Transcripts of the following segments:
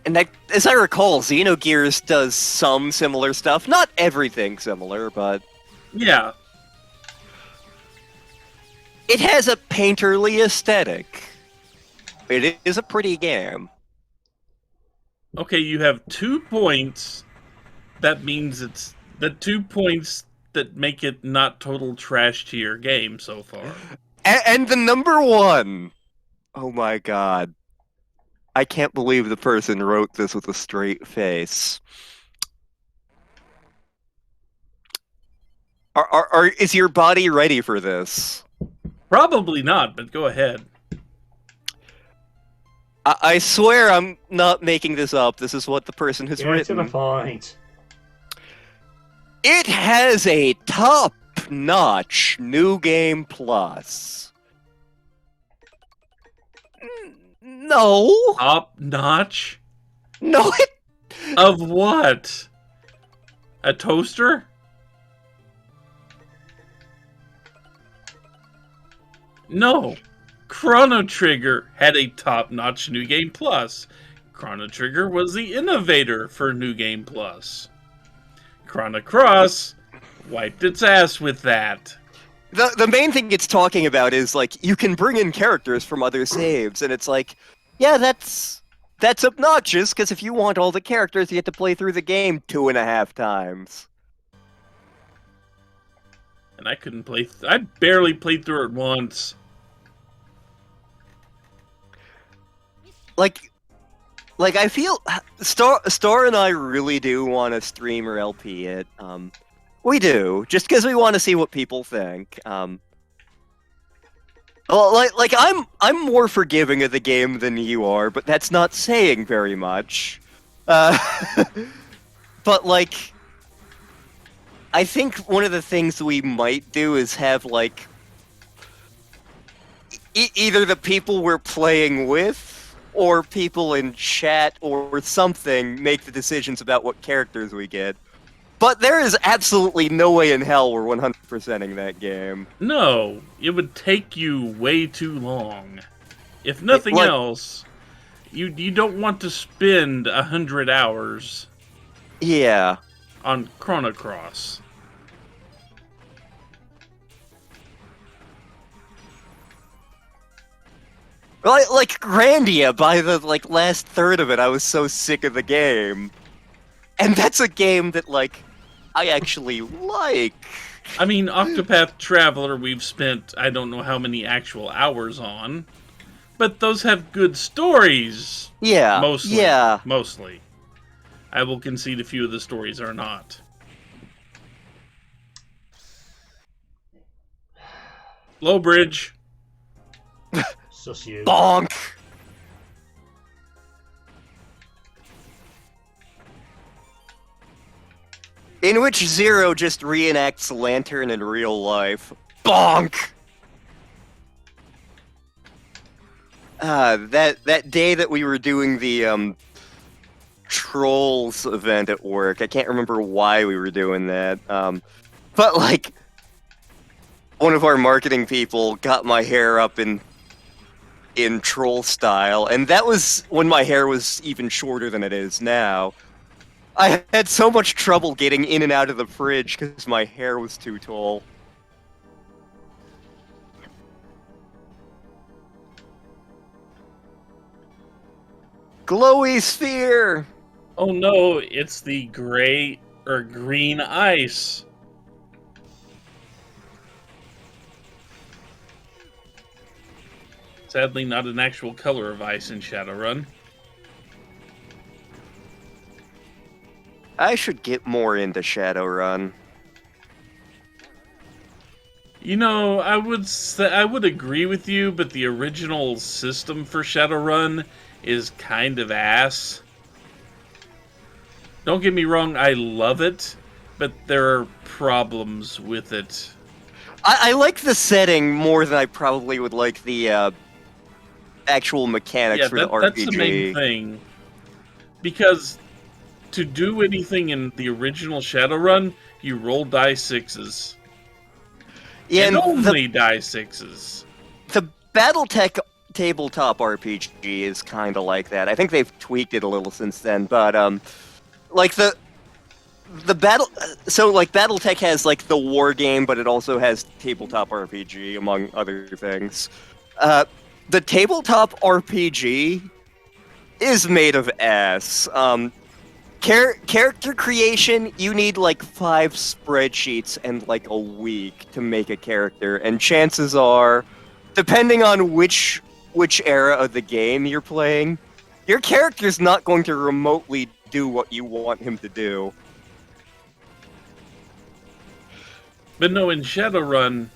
And as I recall, Xenogears does some similar stuff. Not everything similar, but Yeah. it has a painterly aesthetic. It is a pretty game. Okay, you have 2 points. That means it's the 2 points that make it not total trash to your game so far. And the number one. Oh my god. I can't believe the person wrote this with a straight face. Is your body ready for this? Probably not, but go ahead. I swear I'm not making this up. This is what the person has Get to written. the point. It has a top-notch New Game Plus. No. Top notch? No, it... Of what? A toaster? No. Chrono Trigger had a top-notch New Game Plus. Chrono Trigger was the innovator for New Game Plus. Chrono Cross wiped its ass with that. The main thing it's talking about is, like, you can bring in characters from other saves, and it's like, yeah, that's obnoxious, because if you want all the characters, you have to play through the game 2.5 times. And I couldn't play... I barely played through it once. Like I feel Star and I really do want to stream or LP it. We do, just because we want to see what people think. Well, like I'm more forgiving of the game than you are, but that's not saying very much. But like, I think one of the things we might do is have like either the people we're playing with or people in chat or something make the decisions about what characters we get. But there is absolutely no way in hell we're 100%ing that game. No, it would take you way too long. If nothing else, you don't want to spend 100 hours Yeah. on Chrono Cross. Like Grandia, by the last third of it, I was so sick of the game. And that's a game that, like, I actually like. I mean, Octopath Traveler we've spent I don't know how many actual hours on. But those have good stories. Yeah. Mostly. Yeah. Mostly. I will concede a few of the stories are not. Low bridge. Sus you. Bonk! In which Zero just reenacts Lantern in real life. Bonk! That day that we were doing the, Trolls event at work, I can't remember why we were doing that, but, like, one of our marketing people got my hair up in troll style, and that was when my hair was even shorter than it is now. I had so much trouble getting in and out of the fridge because my hair was too tall. Glowy sphere! Oh no, it's the gray or green ice. Sadly, not an actual color of ice in Shadowrun. I should get more into Shadowrun. You know, I would agree with you, but the original system for Shadowrun is kind of ass. Don't get me wrong, I love it, but there are problems with it. I like the setting more than I probably would like the actual mechanics for the RPG. That's the main thing. Because to do anything in the original Shadowrun, you roll die sixes. Yeah, and only die sixes. The BattleTech tabletop RPG is kind of like that. I think they've tweaked it a little since then, but like the battle, so like BattleTech has like the war game, but it also has tabletop RPG among other things. The tabletop RPG is made of ass. Character creation, you need like 5 spreadsheets and like a week to make a character, and chances are, depending on which era of the game you're playing, your character's not going to remotely do what you want him to do. But no, in Shadowrun,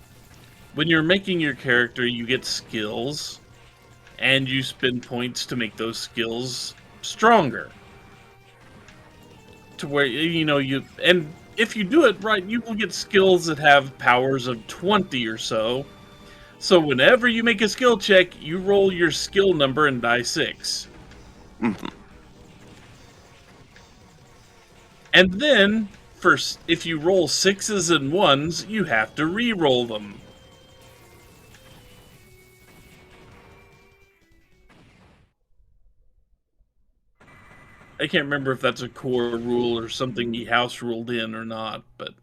when you're making your character, you get skills, and you spend points to make those skills stronger. To where, and if you do it right, you will get skills that have powers of 20 or so. So whenever you make a skill check, you roll your skill number and die 6. Mhm. And then, if you roll 6s and 1s, you have to re-roll them. I can't remember if that's a core rule or something the house ruled in or not, but...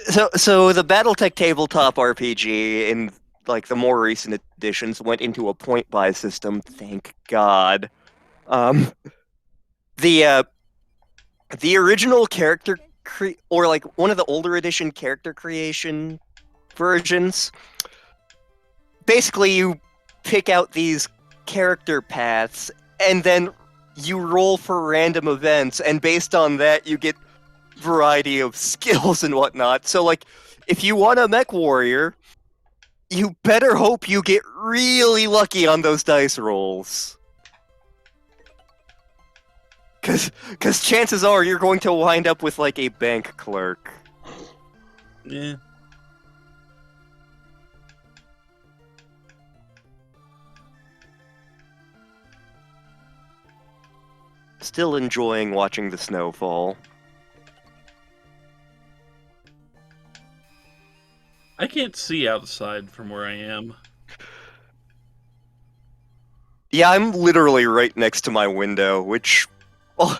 So the BattleTech tabletop RPG in like the more recent editions went into a point buy system. Thank God. The original character or like one of the older edition character creation versions. Basically, you pick out these character paths, and then you roll for random events, and based on that, you get variety of skills and whatnot. So, like, if you want a mech warrior, you better hope you get really lucky on those dice rolls. Because chances are you're going to wind up with, like, a bank clerk. Yeah. Still enjoying watching the snow fall. I can't see outside from where I am. Yeah, I'm literally right next to my window, which... Well,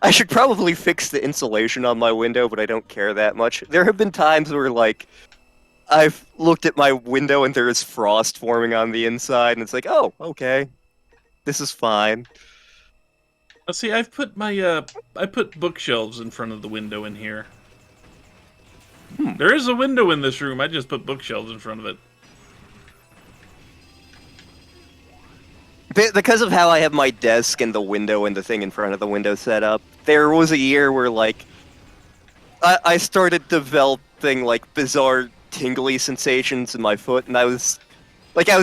I should probably fix the insulation on my window, but I don't care that much. There have been times where, like, I've looked at my window and there is frost forming on the inside, and it's like, oh, okay. This is fine. See, I've put my, I put bookshelves in front of the window in here. There is a window in this room, I just put bookshelves in front of it. Because of how I have my desk and the window and the thing in front of the window set up, there was a year where, like, I started developing, like, bizarre tingly sensations in my foot, and I was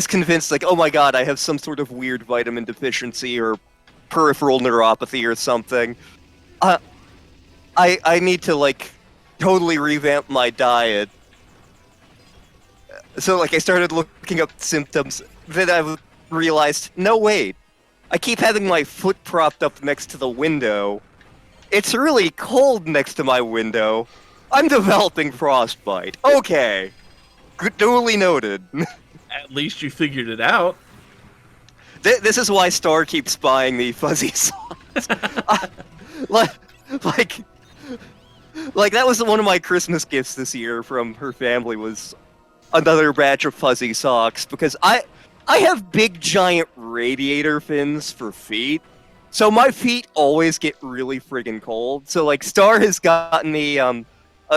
convinced, like, oh my god, I have some sort of weird vitamin deficiency or peripheral neuropathy or something. I need to, like, totally revamp my diet. So, like, I started looking up symptoms, then I realized, no wait, I keep having my foot propped up next to the window. It's really cold next to my window. I'm developing frostbite. Okay. Duly noted. At least you figured it out. This is why Star keeps buying me fuzzy socks. Like, that was one of my Christmas gifts this year from her family, was another batch of fuzzy socks, because I have big giant radiator fins for feet, so my feet always get really friggin' cold. So, like, Star has gotten me a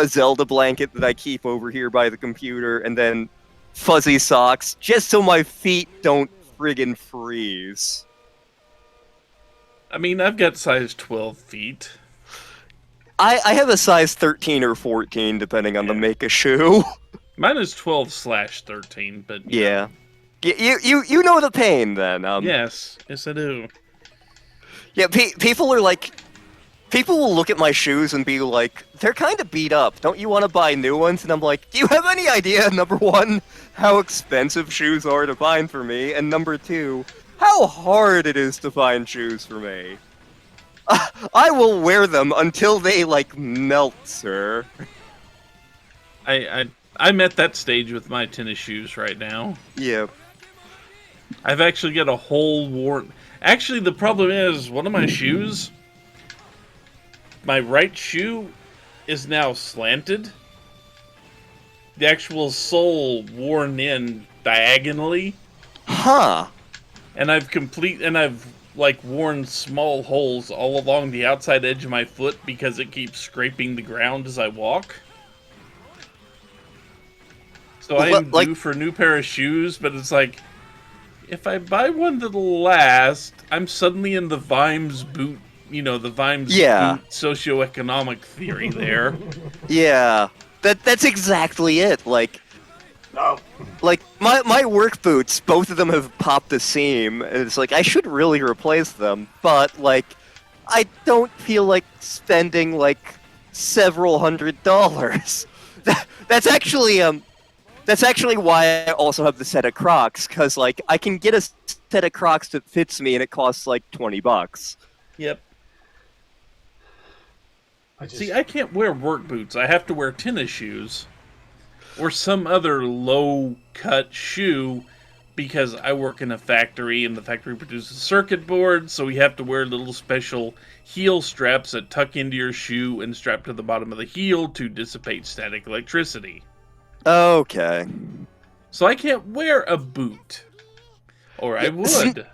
Zelda blanket that I keep over here by the computer, and then fuzzy socks, just so my feet don't friggin' freeze. I mean, I've got size 12 feet. I have a size 13 or 14, depending on the make of shoe. Mine is 12/13, but... Yeah. You know the pain, then. Yes, I do. Yeah, people are like... People will look at my shoes and be like, they're kind of beat up. Don't you want to buy new ones? And I'm like, do you have any idea, number one, how expensive shoes are to find for me? And number two, how hard it is to find shoes for me? I will wear them until they, like, melt, sir. I I'm at that stage with my tennis shoes right now. Yeah. I've actually got a whole worn... Actually, the problem is, one of my shoes, my right shoe, is now slanted. The actual sole worn in diagonally. Huh. And I've like worn small holes all along the outside edge of my foot because it keeps scraping the ground as I walk. So I am due for a new pair of shoes, but it's like, if I buy one that'll last, I'm suddenly in the Vimes boot, the Vimes boot socioeconomic theory there. Yeah. That's exactly it. Like, No. Like, my work boots, both of them have popped a seam, and it's like, I should really replace them, but, like, I don't feel like spending, like, several $100s. That's actually why I also have the set of Crocs, because, like, I can get a set of Crocs that fits me, and it costs, like, $20. Yep. See, I can't wear work boots. I have to wear tennis shoes. Or some other low-cut shoe, because I work in a factory, and the factory produces circuit boards, so we have to wear little special heel straps that tuck into your shoe and strap to the bottom of the heel to dissipate static electricity. Okay. So I can't wear a boot. Or I would.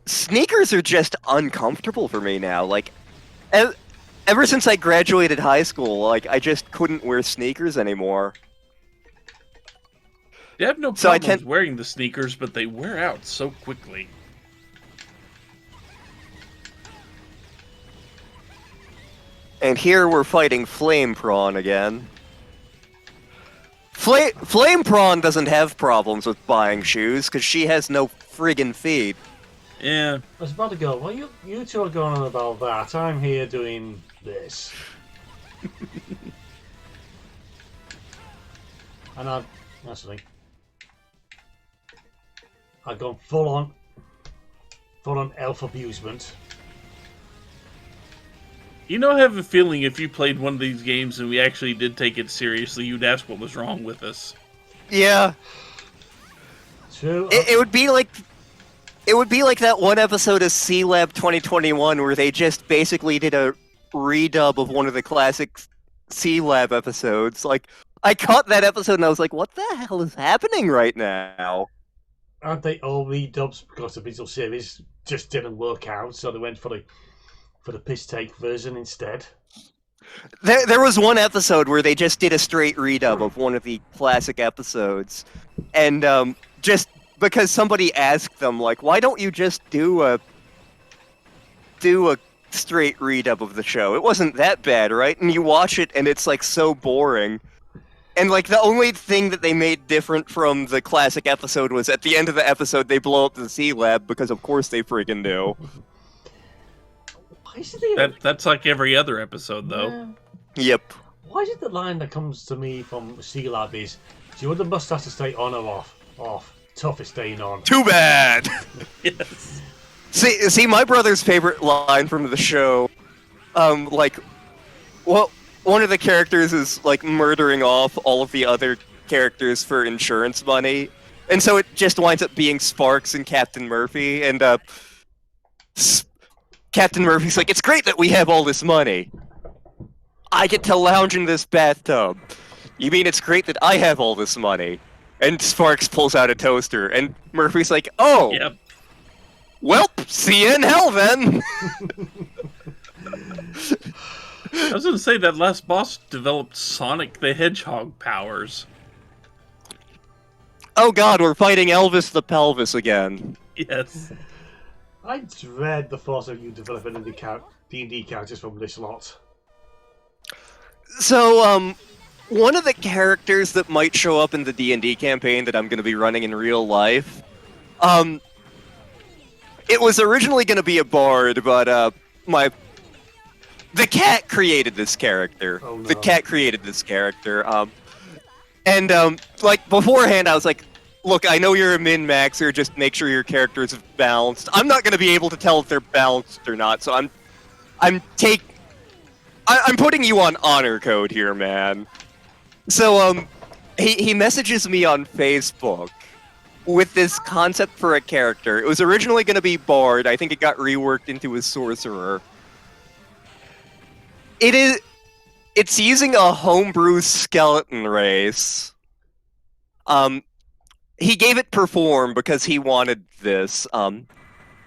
Sneakers are just uncomfortable for me now. Like, ever since I graduated high school, like, I just couldn't wear sneakers anymore. They have no problems wearing the sneakers, but they wear out so quickly. And here we're fighting Flame Prawn again. Flame Prawn doesn't have problems with buying shoes, because she has no friggin' feet. Yeah. I was about to go, well, you two are going on about that. I'm here doing this. And actually, I've gone full on elf abusement. I have a feeling if you played one of these games and we actually did take it seriously, you'd ask what was wrong with us. Yeah. True. It would be like that one episode of C-Lab 2021 where they just basically did a redub of one of the classic C-Lab episodes. Like, I caught that episode and I was like, what the hell is happening right now? Aren't they all redubs because the original series just didn't work out, so they went for the piss take version instead? There was one episode where they just did a straight redub of one of the classic episodes, and just because somebody asked them, like, why don't you just do a straight redub of the show? It wasn't that bad, right? And you watch it, and it's like so boring. And like the only thing that they made different from the classic episode was at the end of the episode they blow up the C-Lab, because of course they freaking do. Why is it That's like every other episode, though. Yep. Why is it the line that comes to me from C-Lab is, do you want the mustache to stay on or off? Off. Tough is staying on. Too bad! Yes. See, my brother's favorite line from the show, one of the characters is, like, murdering off all of the other characters for insurance money, and so it just winds up being Sparks and Captain Murphy, and, Captain Murphy's like, it's great that we have all this money. I get to lounge in this bathtub. You mean it's great that I have all this money? And Sparks pulls out a toaster, and Murphy's like, oh! Yep. Welp, see you in hell then! I was going to say that last boss developed Sonic the Hedgehog powers. Oh god, we're fighting Elvis the Pelvis again. Yes. I dread the thought of you developing D&D characters from this lot. So, one of the characters that might show up in the D&D campaign that I'm going to be running in real life, it was originally going to be a bard, but, the cat created this character. Oh, no. The cat created this character, like, beforehand I was like, look, I know you're a min-maxer, just make sure your characters are balanced. I'm not going to be able to tell if they're balanced or not, so I'm putting you on honor code here, man. So, he messages me on Facebook with this concept for a character. It was originally going to be Bard. I think it got reworked into a sorcerer. It's using a homebrew skeleton race. He gave it Perform because he wanted this.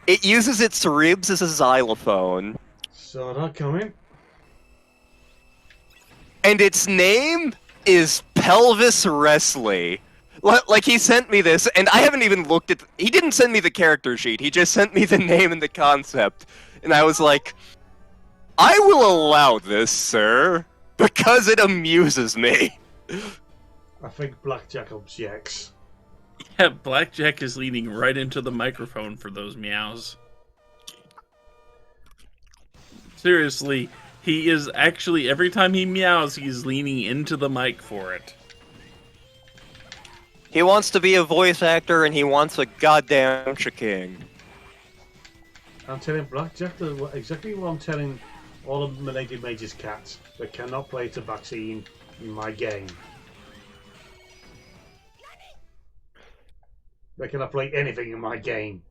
It uses its ribs as a xylophone. Saw that coming. And its name is Pelvis Wrestling. Like, he sent me this, and I haven't even looked at... He didn't send me the character sheet, he just sent me the name and the concept. And I was like, I will allow this, sir, because it amuses me. I think Blackjack objects. Yeah, Blackjack is leaning right into the microphone for those meows. Seriously, he is actually, every time he meows, he's leaning into the mic for it. He wants to be a voice actor, and he wants a goddamn king. I'm telling Blackjack exactly what I'm telling all of my Lady Mage's cats. They cannot play Tabaxi in my game. They cannot play anything in my game.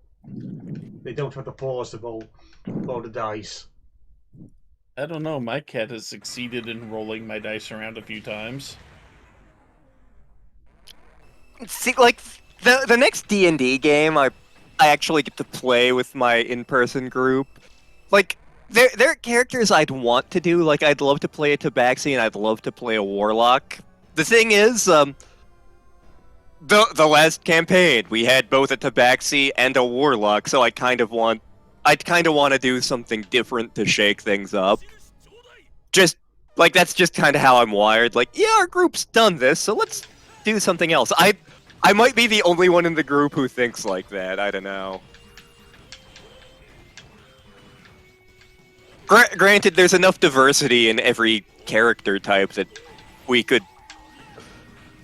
They don't have the pause to roll the dice. I don't know, my cat has succeeded in rolling my dice around a few times. See, like, the next D&D game I actually get to play with my in-person group. Like, there are characters I'd want to do. Like, I'd love to play a Tabaxi and I'd love to play a Warlock. The thing is, the last campaign, we had both a Tabaxi and a Warlock, so I'd kind of want to do something different to shake things up. Just, like, that's just kind of how I'm wired. Like, yeah, our group's done this, so let's do something else. I might be the only one in the group who thinks like that, I don't know. Granted, there's enough diversity in every character type that we could...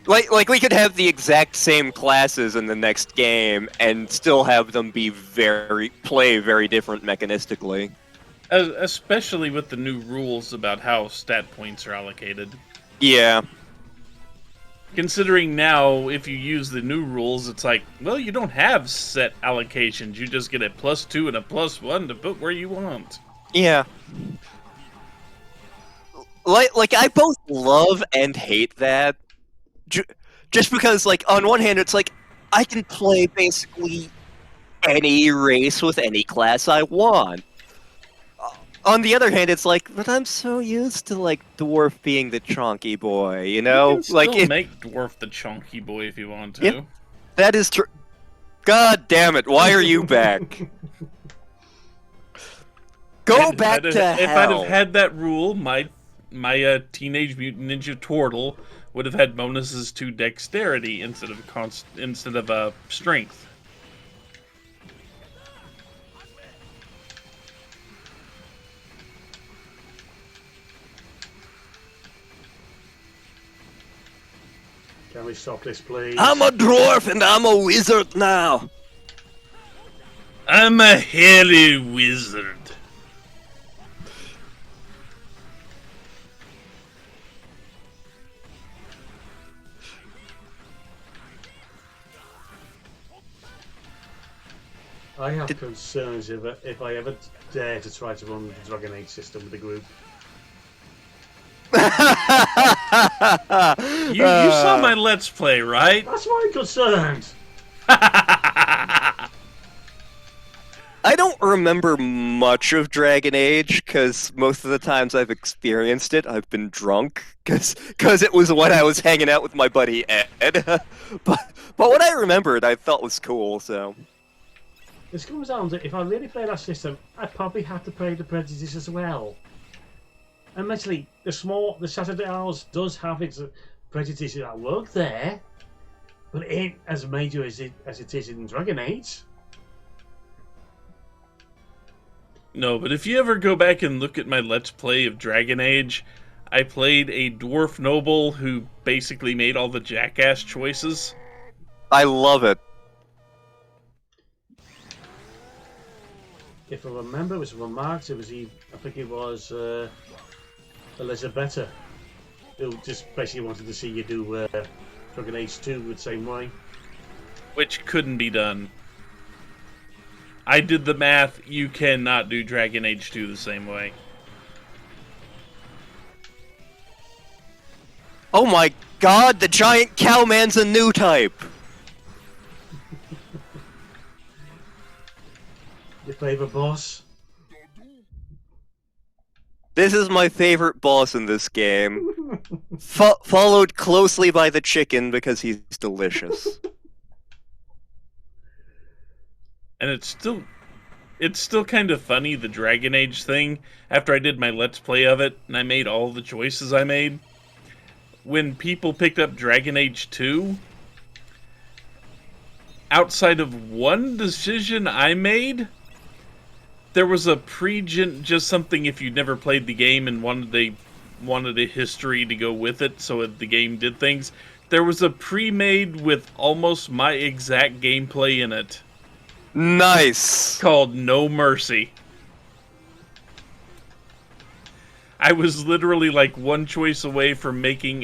Like we could have the exact same classes in the next game and still have them be play very different mechanistically. Especially with the new rules about how stat points are allocated. Yeah. Considering now, if you use the new rules, it's like, well, you don't have set allocations. You just get a +2 and a +1 to put where you want. Yeah. Like I both love and hate that. Just because, like, on one hand, it's like, I can play basically any race with any class I want. On the other hand, it's like, but I'm so used to, like, Dwarf being the chonky boy, you know? You can still make Dwarf the chonky boy if you want to. Yeah, that is true. God damn it, why are you back? Go back to hell! If I'd have had that rule, my Teenage Mutant Ninja Turtle would have had bonuses to dexterity instead of strength. Can we stop this, please? I'm a dwarf and I'm a wizard now. I'm a hairy wizard. I have concerns if I ever dare to try to run the Dragon Age system with the group. You saw my Let's Play, right? That's my concerns. I don't remember much of Dragon Age, because most of the times I've experienced it, I've been drunk, because it was when I was hanging out with my buddy Ed. but what I remembered, I felt was cool, so... This comes down to, if I really play that system, I probably have to play the Prejudice as well. Admittedly, the Saturday Hours does have its Prejudice at work there, but it ain't as major as it is in Dragon Age. No, but if you ever go back and look at my Let's Play of Dragon Age, I played a dwarf noble who basically made all the jackass choices. I love it. If I remember, it was remarks. I think it was Elizabetta, who just basically wanted to see you do Dragon Age 2 the same way. Which couldn't be done. I did the math. You cannot do Dragon Age 2 the same way. Oh my god, the giant cowman's a new type! Your favourite boss? This is my favorite boss in this game. Followed closely by the chicken because he's delicious. And it's still kind of funny, the Dragon Age thing, after I did my Let's Play of it, and I made all the choices I made. When people picked up Dragon Age 2, outside of one decision I made, there was a just something if you'd never played the game and wanted a history to go with it, so the game did things. There was a pre-made with almost my exact gameplay in it. Nice! Called No Mercy. I was literally like one choice away from making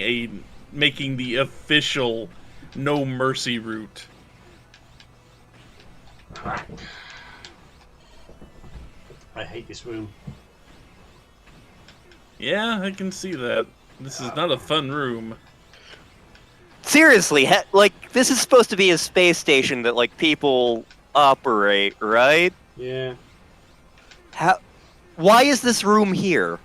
the official No Mercy route. I hate this room. Yeah, I can see that. This is not a fun room. Seriously, like, this is supposed to be a space station that, like, people operate, right? Yeah. Why is this room here?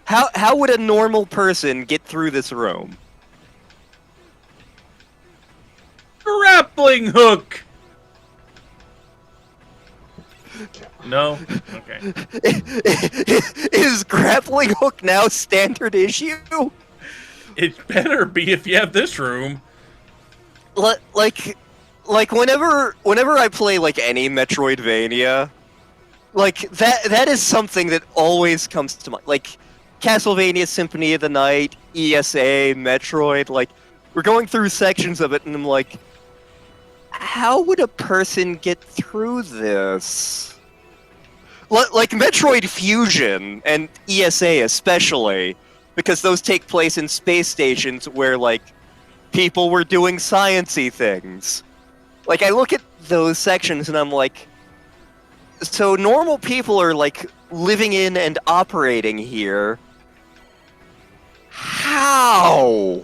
How would a normal person get through this room? Grappling hook! No? Okay. Is grappling hook now standard issue? It better be if you have this room. Like whenever I play like any Metroidvania, like that is something that always comes to mind. Like Castlevania Symphony of the Night, ESA, Metroid, like we're going through sections of it and I'm like, how would a person get through this? Like Metroid Fusion and ESA especially, because those take place in space stations where, like, people were doing science-y things. Like, I look at those sections and I'm like, so normal people are, like, living in and operating here. How?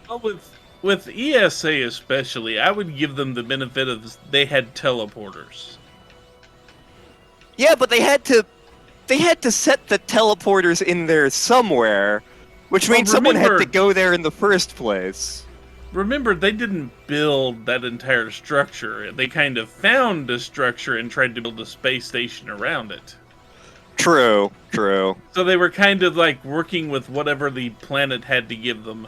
Well, with ESA especially, I would give them the benefit of they had teleporters. Yeah, but they had to set the teleporters in there somewhere, which means someone had to go there in the first place. Remember, they didn't build that entire structure. They kind of found a structure and tried to build a space station around it. True, true. So they were kind of like working with whatever the planet had to give them.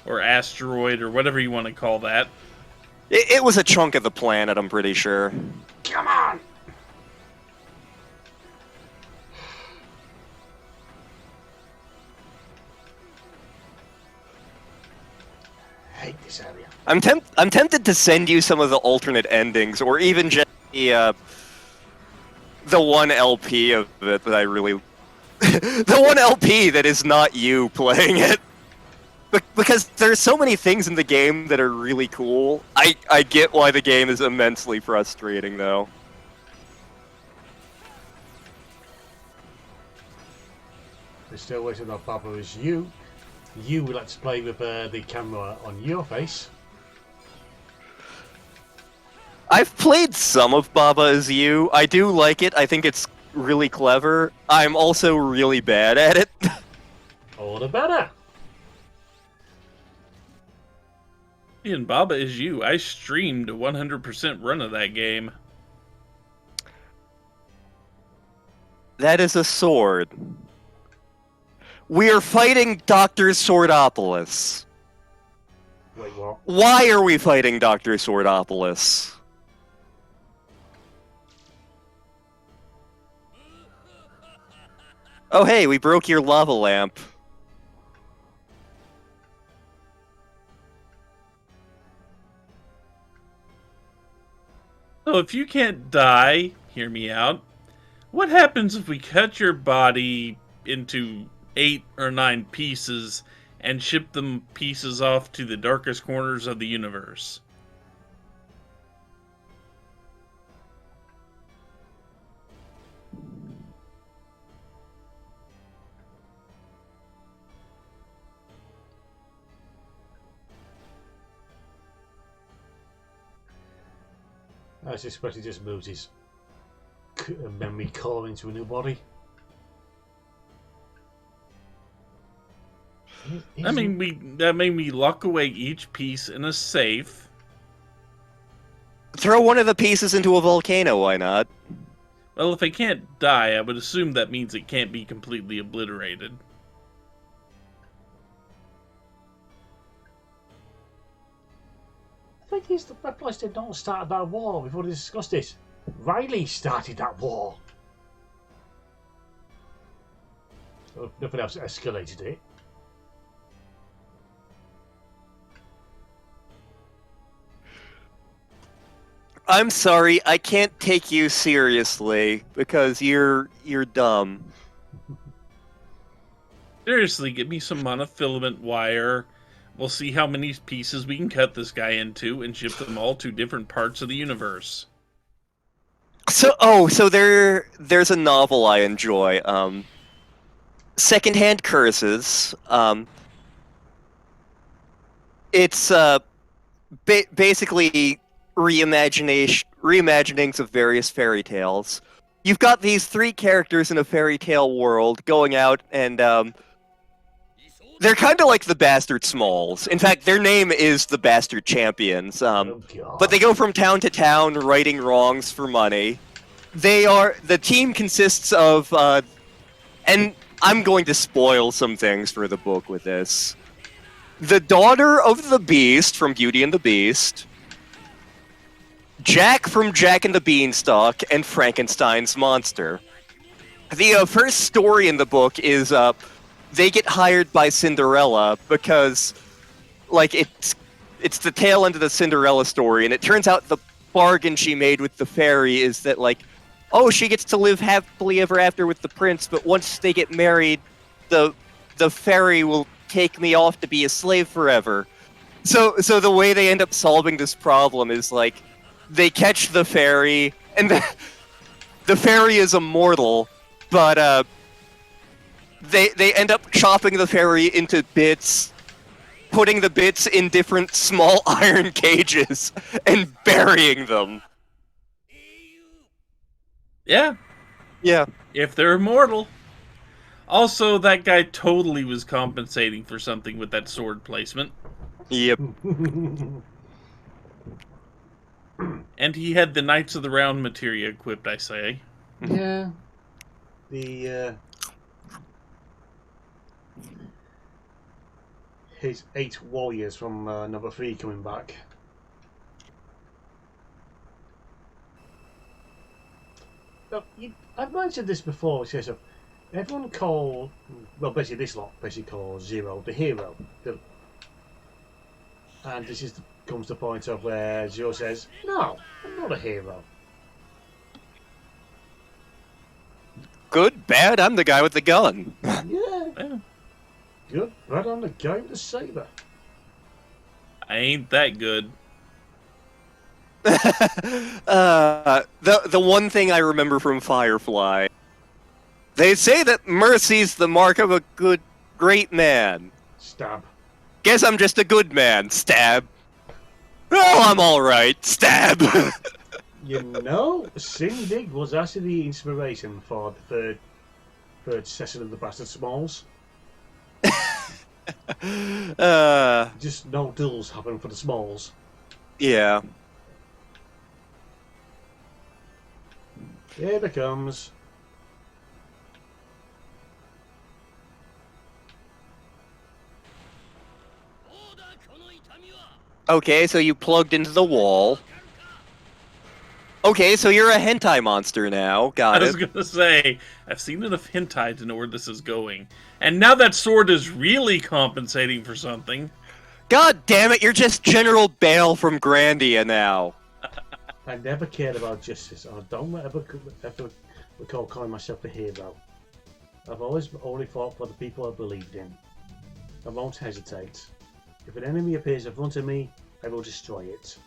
Or asteroid, or whatever you want to call that. It was a chunk of the planet, I'm pretty sure. Come on! I hate this area. I'm tempted to send you some of the alternate endings, or even just the one LP of it that I really... the one LP that is not you playing it. Because there's so many things in the game that are really cool. I get why the game is immensely frustrating, though. We're still waiting on Baba as you. You let's play with the camera on your face. I've played some of Baba as You. I do like it. I think it's really clever. I'm also really bad at it. All the better. And Baba Is You, I streamed a 100% run of that game. That is a sword. We are fighting Dr. Swordopolis. Wait, what? Why are we fighting Dr. Swordopolis? Oh hey, we broke your lava lamp. So if you can't die, hear me out, what happens if we cut your body into 8 or 9 pieces and ship them pieces off to the darkest corners of the universe. I suspect he just moves his memory core into a new body. That made me lock away each piece in a safe. Throw one of the pieces into a volcano, why not? Well, if it can't die, I would assume that means it can't be completely obliterated. The thing is, the Red Boys did not start that war. We've already discussed this. Riley started that war. So nothing else escalated it. I'm sorry, I can't take you seriously because you're dumb. Seriously, give me some monofilament wire. We'll see how many pieces we can cut this guy into and ship them all to different parts of the universe. So there's a novel I enjoy. Secondhand Curses. It's basically reimaginings of various fairy tales. You've got these three characters in a fairy tale world going out and they're kind of like the Bastard Smalls. In fact, their name is the Bastard Champions. But they go from town to town righting wrongs for money. The team consists of and I'm going to spoil some things for the book with this. The daughter of the Beast from Beauty and the Beast, Jack from Jack and the Beanstalk, and Frankenstein's monster. The first story in the book is they get hired by Cinderella because, like, it's the tail end of the Cinderella story, and it turns out the bargain she made with the fairy is that, like, oh, she gets to live happily ever after with the prince, but once they get married, the fairy will take me off to be a slave forever. So the way they end up solving this problem is, like, they catch the fairy, and the fairy is immortal, but they end up chopping the fairy into bits, putting the bits in different small iron cages, and burying them. Yeah. Yeah. If they're immortal. Also, that guy totally was compensating for something with that sword placement. Yep. And he had the Knights of the Round materia equipped, I say. Yeah. His 8 warriors from number 3 coming back. Now, I've mentioned this before. It says everyone called, well, basically this lot basically calls Zero the hero. And this comes to the point of where Zero says, "No, I'm not a hero." Good, bad, I'm the guy with the gun. Yeah. Good, bad, I'm the guy with the saber. I ain't that good. The one thing I remember from Firefly, they say that mercy's the mark of a great man. Stab. Guess I'm just a good man. Stab. Oh, I'm all right. Stab. You know, Sindig was actually the inspiration for the third session of the Bastard Smalls. Just no duels happen for the Smalls. Yeah. Here it comes. Okay, so you plugged into the wall. Okay, so you're a hentai monster now. Got I was it. gonna say, I've seen enough hentai to know where this is going. And now that sword is really compensating for something. God damn it, you're just General Bale from Grandia now. I never cared about justice. I don't ever recall calling myself a hero. I've always only fought for the people I believed in. I won't hesitate. If an enemy appears in front of me, I will destroy it.